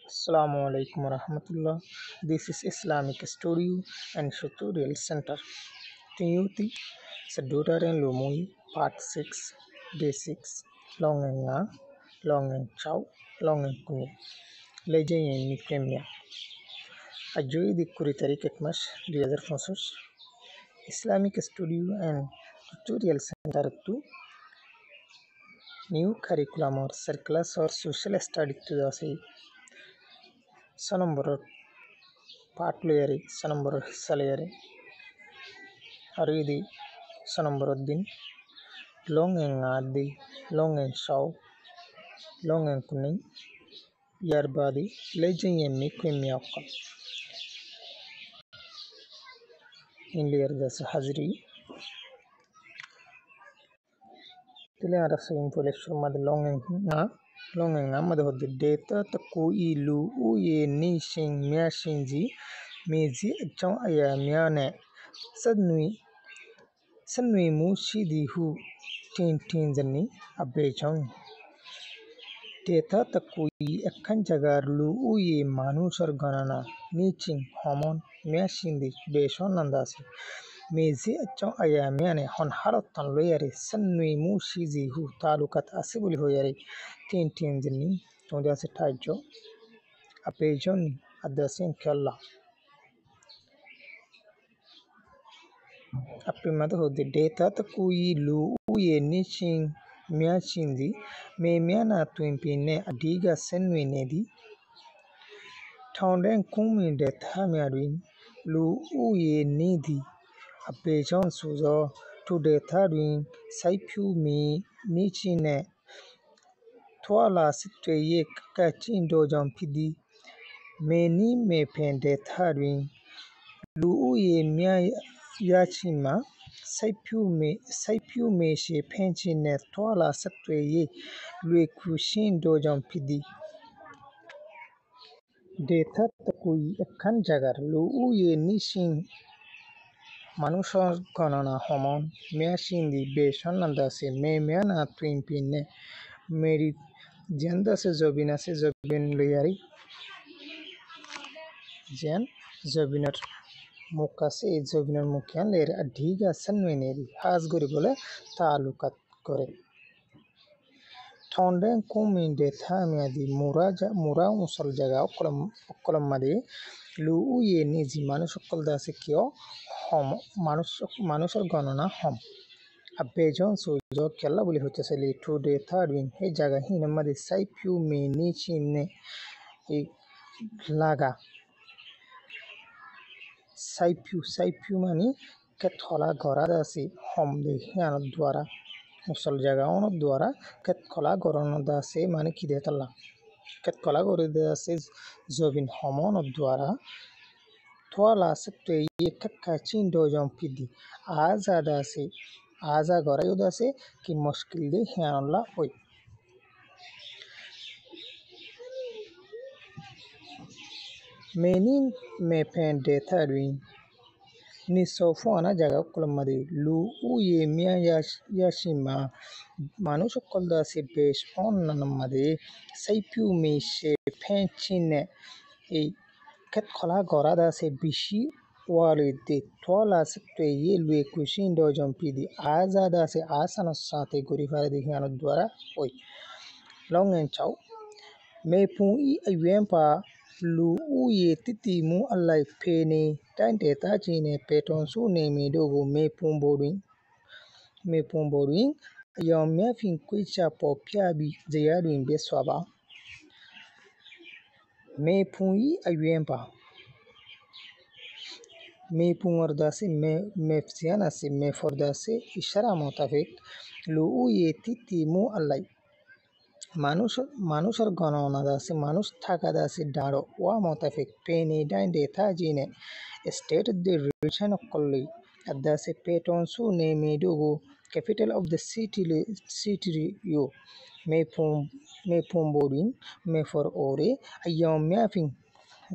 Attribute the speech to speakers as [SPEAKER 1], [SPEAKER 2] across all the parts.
[SPEAKER 1] Assalamu alaikum warahmatullah. This is Islamic Studio and Tutorial Center. Tiyuti Sadudaran Lumui Part 6 Day 6 Longenga Longen Chow Longen Kuni Lejen Mikemia Ajui the Kuritari Ketmash the other Fonsos Islamic Studio and Tutorial Center 2 New curriculum or circulars or social study to the Sanambur Partleri Sanambur Saleri Aridi Sanamburuddin Longen Adi Longen Shaw Longen Kuning Yarbadi Legend Yemi Kwimiaka Inlier das Hazri Tilara Sim Polishur Mad Longen Amad the data Taku Ilu Uye Nishin Miashinji Mizi Chong Aya Miane Sanui Mushi di Hu Tin Zani Abejon Data takui akan jagar lu uye manusar ganana nichin homon meashindi beshon nandasi mezi achon ayamiane hon harotan loyari sanui mushizi hu talukat asibuli hoyari tin zini tondase tajo apejoni adasin kella apimado de data takui lu uye nichin meashindi me miana twimpine adiga senwe nedi Taunden kumi de Tamiarin, Lu Uye Nidi, a Bejon Suzo, to the Tarin, Saipu me, Nichine, Twala Sitwe Kachin Dojon Pidi, Meni me pen de Tarin, Lu Uye Mia Yachima, Saipu me she penchine, Twala Sitwe, Lue Kushin Dojon Pidi. Data takui akan jagar lu uye nishin manusor ganana homon meashindi beshon nandase me meana twimpine meri jenda se zobin luyari jen zobinar mukase zobinar mukyan ler adiga sanweneri hasguri bole talukat kore Taunden kumin de Tamiadi Mura Musal Jaga Okolamade Lu Uye Nizi Manusokol Dasikio Hom Manusor Gonona Hom a Bejon Sujo Kelabuli Hoteseli 2 day 3rd win He Jaga Hinamadi Saipu me Nichi ne Laga Saipu mani Kethola Goradasi Hom de Hiano Dwara Musal jaga ono द्वारा कत कला गरनो दासे माने किदे तला कत कला गरे दासे जोबिन हमोनो द्वारा थोला सकते ये कक्का चिंदो जम पिदी आजा गरायो दासे कि मुश्किल दे हियानला होय मेनी में pen they थारिन ni sofo ana jaga kulamadi lu uye miya yashima manusho kolda se besh on namade saipu me she penchine e ket kola gorada se bishi wale de tola sekte yelwe kushin do jompidi azada se asana sate guri fare de hiano dwara oi long and chow me pun I ayempa lu uye titi mu allai pene tante ta chine peton su ne me dogo me pumborin yom me fin kwicha po piabi zeyadin beswaba me pun I ayempa me pun ordasi me fsiana se me fordasi ishara mutafik lu uye titi mu allai মানুষের গণনা দাসে মানুষ থাকা দাসে ডাড়ো ওয়া মোতাফিক পেনি ডাইন্ডে তাজিনে state de region okolli adase peton su ne medugo capital of the city yo me pomborin me for ore ayom mafin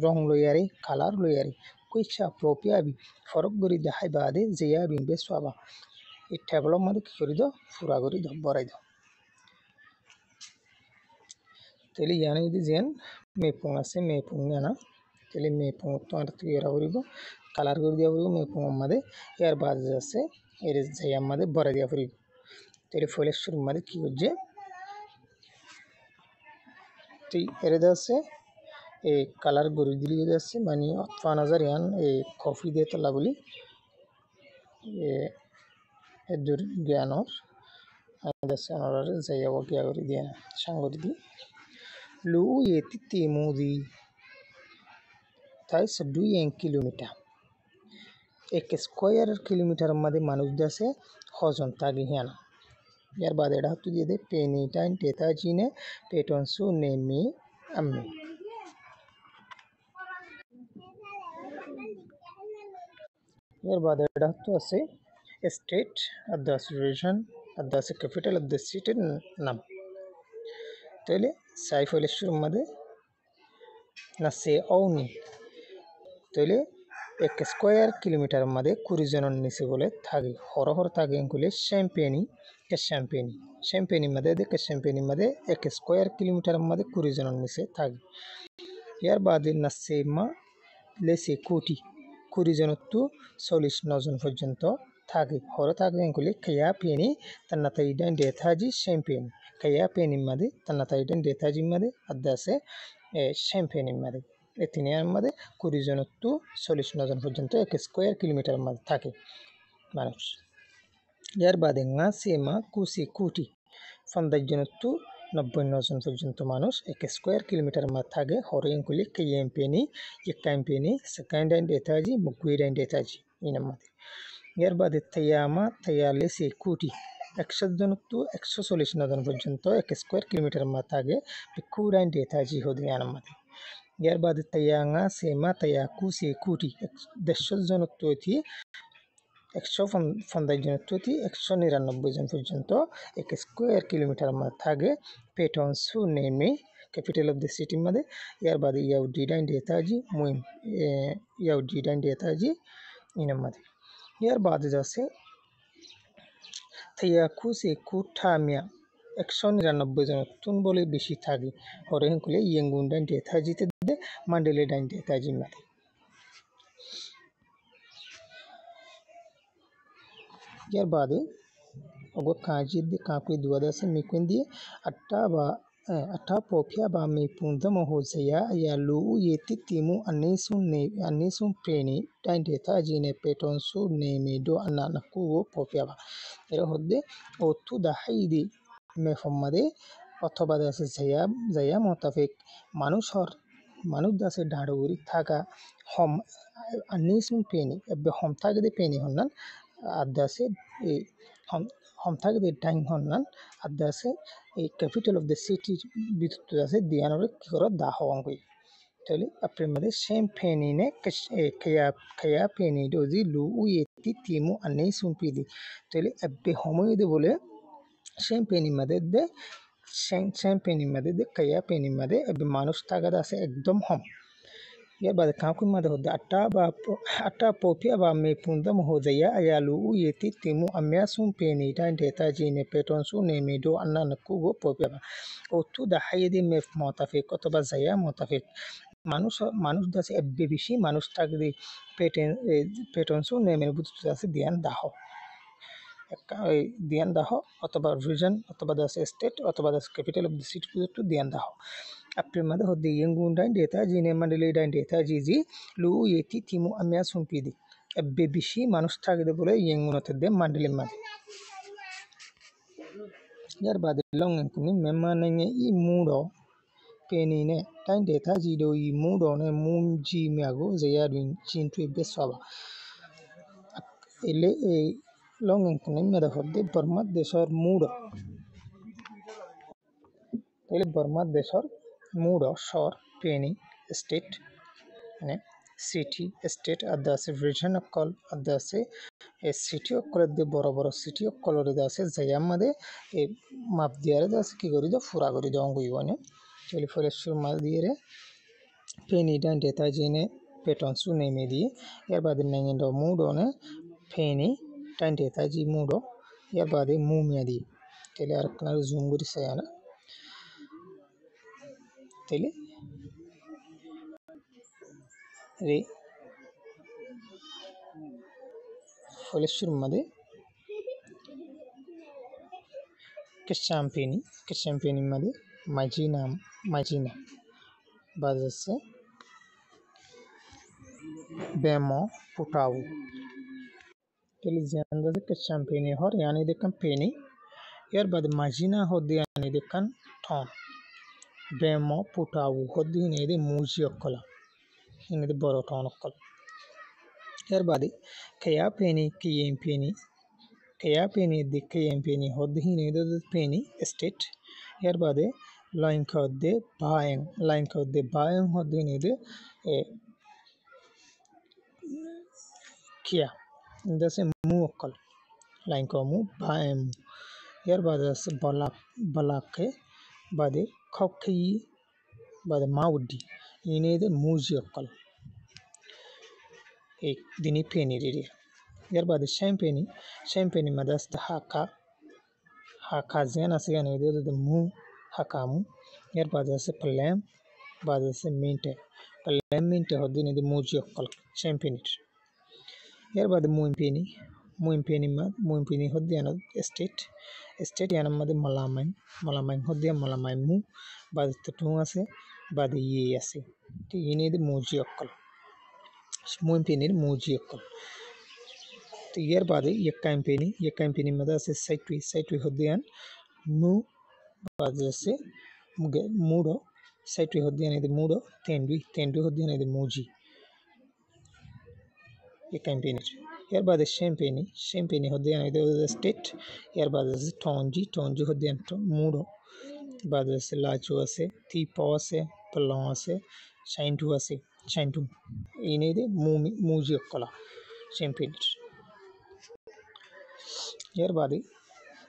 [SPEAKER 1] rong loyari kalar loyari kwicha propiabi forok gori da haibade zeyabin beswaba it tablo madu korido furagori do boraido tele yana idi zen mepung ase mepung yana tele mepung to artu yara urigo color gori dia urigo mepung made yar bad ase ere zayam made bora dia urigo tele foleshur made ki ujje ti ere dase e color gori dili dase mani atfa nazar yan e coffee de to labuli e edur gyanor dase onar zaya wagya gori dia shangori di lu yeti timudi তাই 2 kilometre एक square kilometre मध्ये माणूस जसे हजन तागी Hannah यार बाद एडा तू दे पेनी टाइन टेताजीने पेटोन्सु नेमी अम्मी यार बाद एडा तू असे state of the region of the capital of the city नाम तेले सायफलेश्वर मध्ये नसे औनी तेले एक स्क्वायर किलोमीटर मध्ये कुरिजनन निसे बोले थागी हरहर थागी अंकुले शैम्पेनी मध्ये दे शैम्पेनी मध्ये एक स्क्वायर किलोमीटर मध्ये कुरिजनन निसे थागी यार बाद नसेमा लेसे कोटी कुरिजनत्तु 40 नजन पर्यন্ত थागी हर थागी अंकुले कया पेनी तन्नताइडन देथाजी शैम्पेनी कया पेनी मध्ये तन्नताइडन देथाजी मध्ये अद्दासे शैम्पेनी मध्ये এতিনিয়ার মধ্যে 20 জনত্ব 40 নজন পর্যন্ত 1 স্কয়ার কিলোমিটার মধ্যে থাকে মানুষ এর বাদে নাসিমা কুসি কুটি 50 জনত্ব 90 নজন পর্যন্ত মানুষ 1 স্কয়ার কিলোমিটার মধ্যে থাকে হরিংকুলি কেএমপিনি একাম্পিনি সেকেন্ড এন্ড এতাজি মুকুইড এন্ড এতাজি ইনার মধ্যে এর বাদে তায়ালেসি কুটি 100 জনত্ব 140 নজন পর্যন্ত 1 স্কয়ার কিলোমিটার মধ্যে থাকে বিকুইড এন্ড এতাজি হদিয়ার মধ্যে यार बाद तयाङा सेमा तया कुसे कुटी 100 জনত্বতি 150 জনত্বতি 199 জন পর্যন্ত 1 স্কয়ার কিলোমিটার মধ্যে থাকে পেটনসু নেমে ক্যাপিটাল অফ দ্য সিটি মধ্যে ইয়ার বাদে ইয়াউডি ডাইন দেতাজি মুইম ইয়াউডি ডাইন দেতাজি ইনার মধ্যে ইয়ার বাদে আছে তয়া কুসে কুঠামিয়া 199 জন তুন বলে বেশি থাকে হরেনকুলে ইয়েঙ্গুন ডাইন দেতাজিতে mandele dan detaji mate yar bade ogo kaji de kakui duada se mikundi atta popia ba me punda mohoseya ya lu yeti timu anisun preni dan detaji ne petonsu ne me do anana ku popia ba ero hodde otu da haidi me fommade অথবা দাসে জায়া মোতাফিক মানুষ দাসে ঢাড়ুরি থাকা হম আনিসুন Penney এবে হম থাকে দে Penney হন্নান আদাসে এই হম থাকে দে time হন্নান আদাসে এই ক্যাপিটাল অফ দ্য সিটি বিদ্যুৎ দাসে দিয়ানরে কি করো দা হওয়াঙ্গই তাহলে আপনার মধ্যে সেম পেনি নে খেয়া পেনি ডোজি লু উয়েতি তিমু আনিসুন পিদি তাহলে এবে সময় দে বলে সেম পেনি মধ্যে দে शैम्पेनी मध्ये दे कया पेनी मध्ये अभी मानुष तागद असे एकदम हम यार बाद काकुन मध्ये होते अट्टा पोपिया बा मे पुंदम हो जाया अयालू येती तिमु अम्यासुन पेनी टाइन देता जीने पेटोन सु ने मेडो अन्ना नकु गो पोपिया बा ओतु दा हायदे मे मोताफिक अथवा जाया मोताफिक মানুষ দাসে এবে বেশি মানুষ তাগদি পেটন সু ने मेरे बुत दासे ध्यान दाहो ধ্যান দাহ অথবা রিজন অথবা দাস স্টেট অথবা দাস capital of the city to ধ্যান দাহ আপনার মধ্যে হদ্দি ইয়ঙ্গুন ডাইন ডেটা জিনে মান্ডলি ডাইন ডেটা জি লু এটি তিমু আমিয়া সুম্পিদি এবে বেশি মানুষ থাকবে বলে ইয়ঙ্গুনতে দে মান্ডলির মাঝে ইয়ার বাদে লং এঙ্কুনি মেমানে ই মুডো পেনিনে ডাইন ডেটা জি দো ই মুডো নে মুম জি মিয়াগো জেয়া দুইন চিনটু বেসবা এলে এই long enkuni meda hodde Burma desor mudo tele Burma desor mudo shor peni state ne city state adase region okol adase e city okol de boro boro city okol de ase zayamade e map diare dase ki gori do fura gori do ngui wone tele foleshur mal diere peni dan data jene peton su neme di yer bad nengindo mudo ne peni time देता जी मूडो या बादे मुमिया दी तेले अरकना zoom गुरी सयाना tele रे फोलेश्वरमध्ये कशाम्पेनीमध्ये माजिना बाजसे बेमो पुटाऊ tele zianda de कशाम्पेनी हर यानी de company यार बाद माजिना होदी यानी de kan ton बेमो पुटाऊ होदी ने de मूजी अक्कला इन्हें de बरो ton अक्कल यार बाद कया पेनी de kaya पेनी होदी ने de पेनी estate यार बाद लाइन का de बायं होदी ने de किया जैसे मुंह अक्कल लाइन का मुंह बायं यार बाद से बलाक के बाद खौखी बाद माउडी इन्हें de मूजी अक्कल एक दिनी पेनी रे यार बाद शैम्पेनी मदस्त हाका ज़ेना से यानी de mu hakamu यार बाद से पलेम बाद से मिंटे होदी ने de मूजी अक्कल शैम्पेनी यार बाद मुइम्पेनी होदी याना estate याना मदे मलामाइन होदी मलामाइन mu बाद तटुंगा से बाद ये ऐसे तो इन्हें de मूजी अक्कल मुइम्पेनी मूजी अक्कल तो यार बाद ये कैंपेनी मदा से साइटवी होदी यान mu बाद से मूडो साइटवी होदी यानी de मूडो तेंडवी होदी यानी de मूजी ये कैंपेनी यार बाद शैम्पेनी होदी यानी de स्टेट यार बाद से टोंजी होदी यानी मूडो बाद से लाचो से तीपो से पलों से शाइंटू इन्हें de मूजी अक्कला शैम्पेनी यार बाद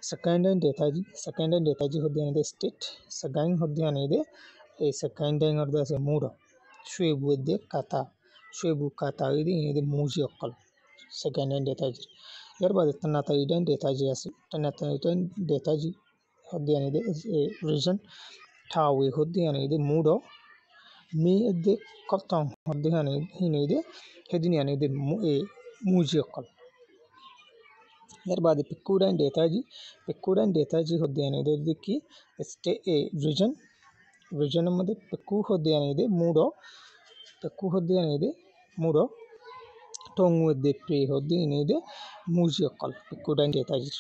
[SPEAKER 1] सेकंड एंड डेटाजी होदी यानी de स्टेट सेकंड होदी यानी de सेकंड एंड और से मूडो शुएबु काता इदी इन्हें de मूजी अक्कल सेकंड एंड डेटाजी यार बाद तनाता इडेन डेटाजी होदी यानी de रीजन थावे होदी यानी de मूडो मी de कप्तान होदी यानी इन्हें de हेदिन यानी de मूजी अक्कल यार बाद पिक्कूडन डेटाजी होदी यानी de की स्टे रीजन मध्ये पिक्कू होदी यानी de मूडो टोंगु de पे होदी इन्हें de मूजी अक्कल पिक्कूडन डेटाजी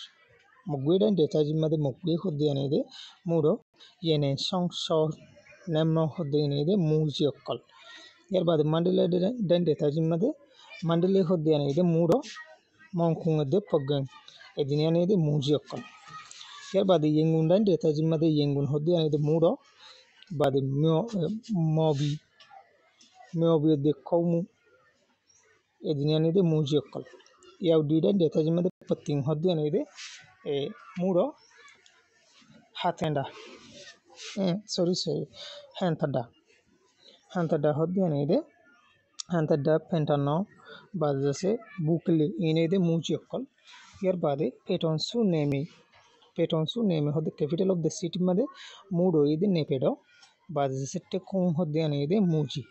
[SPEAKER 1] मुगुडन डेटाजी मध्ये मुगुई होदी यानी de मूडो येने सॉन्ग नेमनो होदी इन्हें de मूजी अक्कल यार बाद मंडले डेटाजी मध्ये मंडले होदी यानी de मूडो मौंकुंग de पगन एदिन यानी de मूजी अक्कल यार बाद येंगुंडन डेटाजी मध्ये येंगुन होदी यानी de मूडो बाद मोबी de कौमु एदिन यानी de मूजी अक्कल याव डीडन डेटाजी मध्ये पत्तिंग होदी यानी de मूडो हाथेंडा सॉरी हैंथडा होदी यानी de हैंथडा पेंटानो बाद से बुकले इन्हें de मूजी अक्कल यार बाद पेटोंसु नेमे होदी कैपिटल ऑफ द सिटी मध्ये मूडो इदी नेपेडो बाद से टेकों होदी यानी de मूजी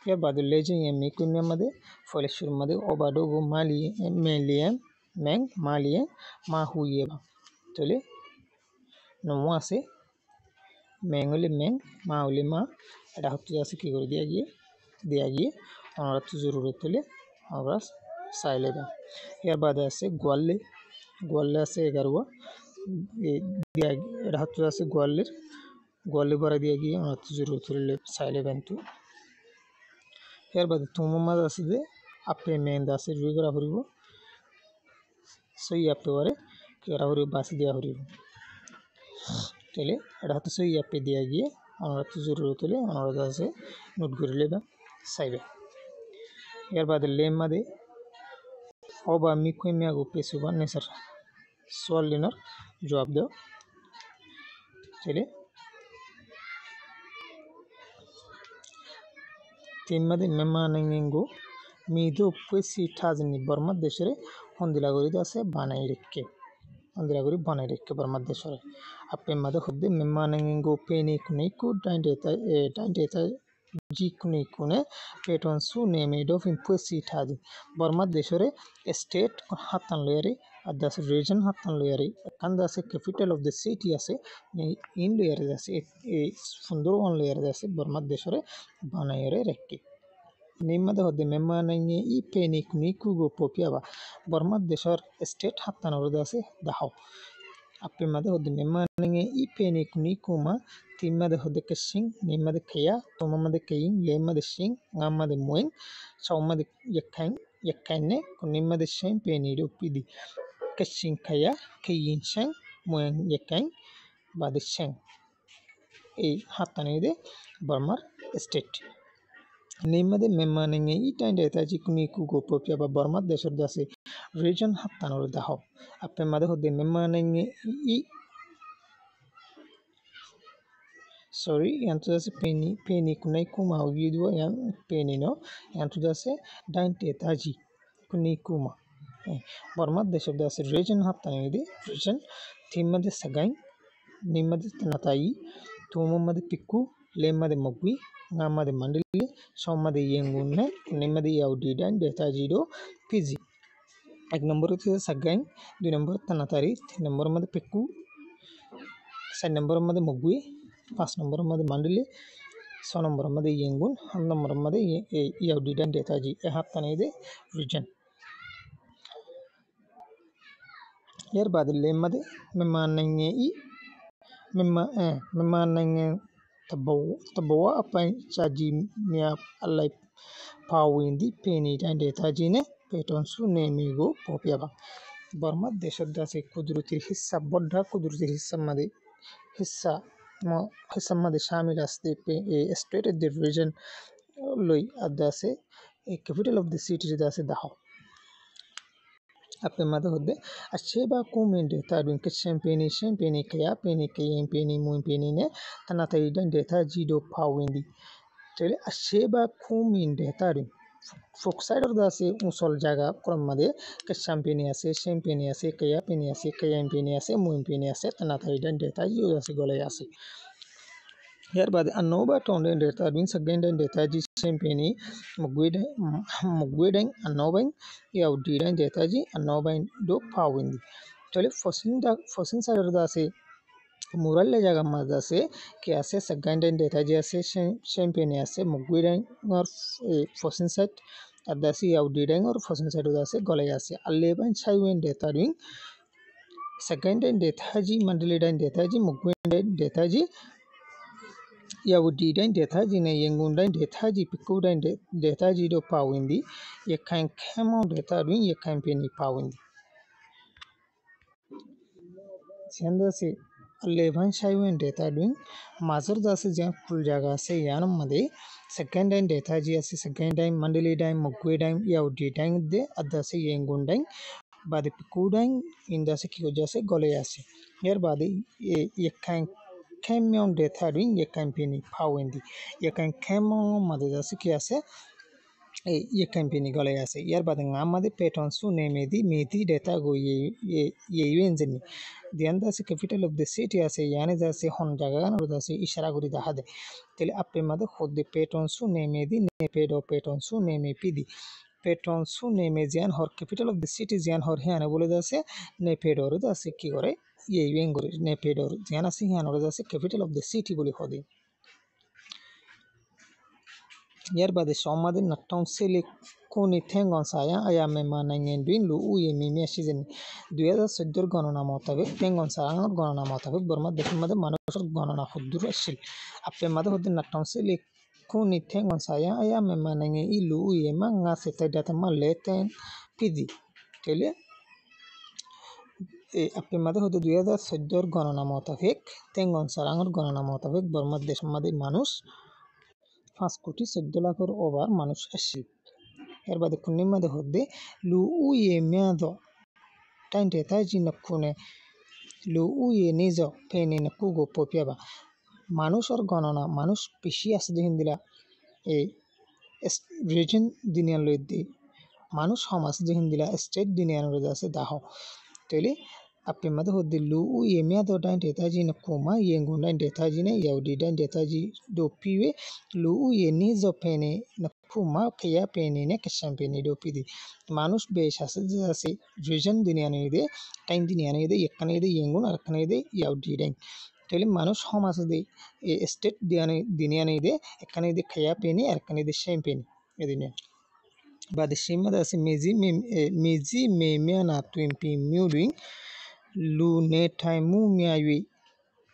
[SPEAKER 1] यार बाद लेजें ये मिकुमिया मध्ये फोलेश्वर मध्ये ओबाडोगो मालिये माहुयेबा तोले नोवासे मेंगोले माउले मा एटा हत्तु जासे की करे दिया गए और तो जरूरत तोले और साइले दा यार बाद से ग्वाले से 11 दिया एटा हत्तु जासे ग्वाले भरा दिया गए और तो जरूरत तोले साइले बंतु यार बाद तुम मजा से दे आपे मेंदा से रुगरा हरिबो सही आपे वारे केरा हरि बास दिया हरिबो तेले एटा हत्तु सही आपे दिया गए और तो जरूरत तोले और जासे नोट गुरले बा साइबे यार बाद लेम मादे ओबा मिकुई मियागो पेसुबा नेसर सवाल लेनर जवाब दो चले तीन मादे मेमा नंगेंगो मीदो पेसी थाजनी बर्मा देशरे हंदिलागोरी दासे बनाई रेखे Burma देशरे appe mada hodde memmanangengo peni kuniku daindeta jikune peton su neme dofin pusi tadi borma deshore state hatan leri adas region hatan leri kanda se capital of the city ase in leri ase funduro on leri ase borma deshore banayere rekki nimmada hodde memmanange I peni kuniku go popiaba borma deshor state hatan urdase dahaw appe mada hodde memmanange I peni kunikuma timmada hodde kashin nimmada kaya tomamada kayin lemada shin ngamada moin saumada yakkanne nimmada shin peni do pidi kashin kaya kayin shin moin yakkan bada shin hatanede bormar state nimmade memmanange I tande taji kuniku go popiaba borma deshor dase region hatanor dahaw appe mada hodde memmanange I sorry yantu dase peni kunai kuma video yan peni no yantu dase dante taji kunai kuma borma deshor dase region hatanede region timmade sagain nimmade tanatai tumamade pikku lemade mogwi ngamade mandili sommade yengunne nimmade yaudi dande taji do pizi ek number te sagain du number tanatari number made pikku sen number made mogwi pas number made mandili so number made yengun han number made yaudi dande taji e hatanede region yer bad lemade memmanange I memmanange tabawa apa caji mia alai pawindi peni dande tajine peton su nemigo popiaba borma deshadda se kudruti hissa bodda kudruti hissa made hissa hissa made shamil aste state of the region loi adase capital of the city dase dahaw appe mada hodde asheba kumende tadun ke champagne kaya peni mun peni ne tanata idan deta jido pawindi tele asheba kumende tadun foksaider dase musol jaga kuramade ke champagne ase kaya peni ase mun peni ase tanata idan deta jido dase gole ase Herbad Anoba tonde data doing second and data ji champagne mugweden anoban yaudira data ji anoban do pawindi tole fosin sarda se muralle jaga mazda se ke ase second and data ji ase champagne ase mugweden or fosin set adasi yaudira or fosin set ase gole ase alleban chaiwen data doing second and data ji mandali dan data ji mugweden data ji Yahudi dan detaji ne yengun dan detaji piku dan detaji do pawindi ye kan kemo detadun ye kan peni pawindi sianda se levan shaiwen detadun mazur da se jan full jaga se yanam made second dan detaji ase second dan mandali dan mugwe dan Yahudi dan de adda se yengun dan bade piku dan inda se ki hoja se gole ase yer bade ye kan Kemion de Tharin ye campaign pawindi ye kan kemo madada sikiase ye campaign golayase yer badan amade peton su nemedi meti data go ye yenzeni the anda se capital of the city ase yani da se hon jaga no da se ishara guri da hade tele appe made khod de peton su nemedi ne peton su neme pidi peton su neme jan hor capital of the city jan hor hane bole da se ne pedor da se ki gore ye yengore ne pedor jana si hane da se capital of the city bole khode yer bade somade naton sele koni tengon saya aya me manangen duin lu uye mimi asizen 2014 গণনা মোতাবেক tengon saya গণনা মোতাবেক বর্মা দেশমদে মানুষের গণনা হুদ্দুর আসিল আপে মাদে হদ্দিন নাটন sele koni tengon saya aya me manangen ilu uye manga sete data ma leten pidi tele আপে মাদে হদ্দে 2014 গণনা মোতাবেক tengon sarangor গণনা মোতাবেক বর্মা দেশমদে মানুষ 5 কোটি 14 লাখের ওভার মানুষ আসছিল এর বাদে কুন্নির মধ্যে হদ্দে লু উয়ে মেয়াদো টাইনতে তাইজি নকুনে লু উয়ে নিজ পেনে নকুগো পপিয়াবা মানুষের গণনা মানুষ বেশি আছে দেখিন দিলা এই রিজন দিনিয়ান লইতে মানুষ সমাজ দেখিন দিলা স্টেট দিনিয়ান রোজ আছে দাহ তৈলি Apimada hodilu yemia do dan detaji na kuma yengu dan detaji ne yaudi dan detaji do piwe lu yenizo pene na kuma kaya pene ne kashan pene do pidi মানুষ বেশ আছে যে আছে রিজন দুনিয়ানে ide time দুনিয়ানে ide yakane ide yengun arkane ide yaudi dan tele মানুষ hom আছে de state দুনিয়ানে ide ekane ide kaya pene arkane ide shem pene edunya bad shima da se mezi memia na twimpi muring lu ne taimu miawi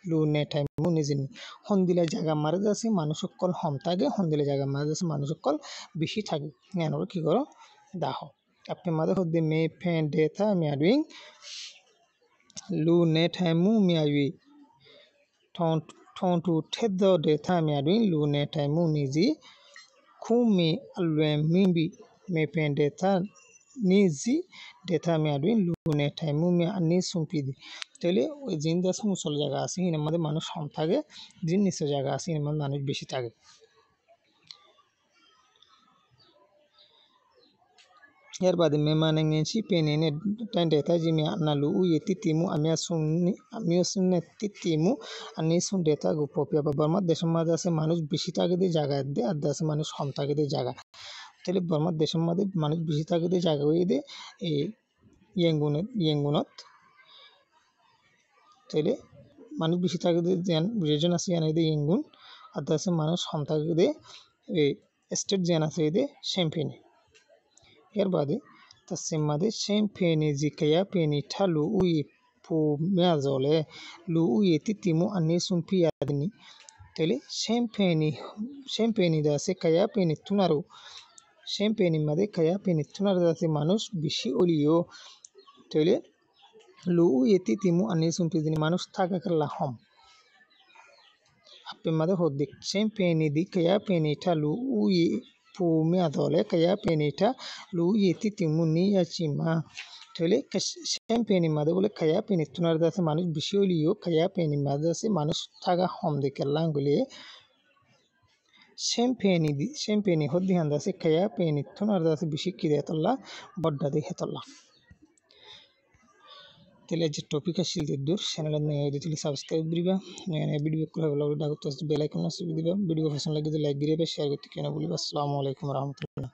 [SPEAKER 1] lu ne taimu nizin hondile jaga মারা যাচ্ছে মানুষ সকল হম থাকে হন্দিলে জায়গা মারা যাচ্ছে মানুষ সকল বেশি থাকে নেনর কি করো দাহ আপনি মাঝে হদ্দে মে ফেন ডেথা মিয়াডুইং lu ne taimu miawi ton ton tu teddo deta miaduin lu ne taimu nizi kumi alwe mimbi me pen deta nizi deta miaduin lu ne taimu mia ani sumpidi তাহলে ওই জিন দাস মুসল জায়গা আছে এর মধ্যে মানুষ কম থাকে জিন নিচে জায়গা আছে এর মধ্যে মানুষ বেশি থাকে এর বাদে মেমানেংছি পেনেনে টাইম ডেটা জিমি আনালু উইতি তিমু আমিও শুনে তিতিমু আনি শুন ডেটা গুপপিয়া বর্মার দেশের মধ্যে আছে মানুষ বেশি থাকে দিয়ে জায়গা দে আর দেশে মানুষ কম থাকে দিয়ে জায়গা তাহলে বর্মার দেশের মধ্যে মানুষ বেশি থাকে দিয়ে জায়গা হয়ে দে এই ইয়েঙ্গুনত তাহলে মানুষ বেশি থাকে রিজন আছে জানা দিয়ে ইঙ্গুন আর দেশে মানুষ কম থাকে দিয়ে এই স্টেট জানা আছে দিয়ে শ্যাম্পেনি এর বাদে তাসিমাদে শ্যাম্পেনি জিকায়া পেনি ঠালু উই পু মেয়াজলে লু উই তিতিমু আনি সুম্পি আদনি তাহলে শ্যাম্পেনি দাসে কায়া পেনি তুনারু শ্যাম্পেনি মাদে কায়া পেনি তুনার দাসে মানুষ বেশি অলিও তাহলে lu yeti timu ani sumpi dini manus taga kala hom appe mada hodik champagne di kaya penita lu uyi pumi adole kaya penita lu yeti timu ni yachima tole champagne mada bole kaya penitunar dase manus bisholiyo kaya peni mada se manus taga hom de kelangule champagne hoddi handa se kaya penitunar dase bishikide tolla bodda de hetolla तेल जे topic शिल दूर channel ने subscribe दिबा ने video को लग डाको तो बेल आइकन से दिबा वीडियो पसंद लगे तो लाइक दिबा शेयर करते केना बोलिबा अस्सलामु अलैकुम रहमतुल्लाह।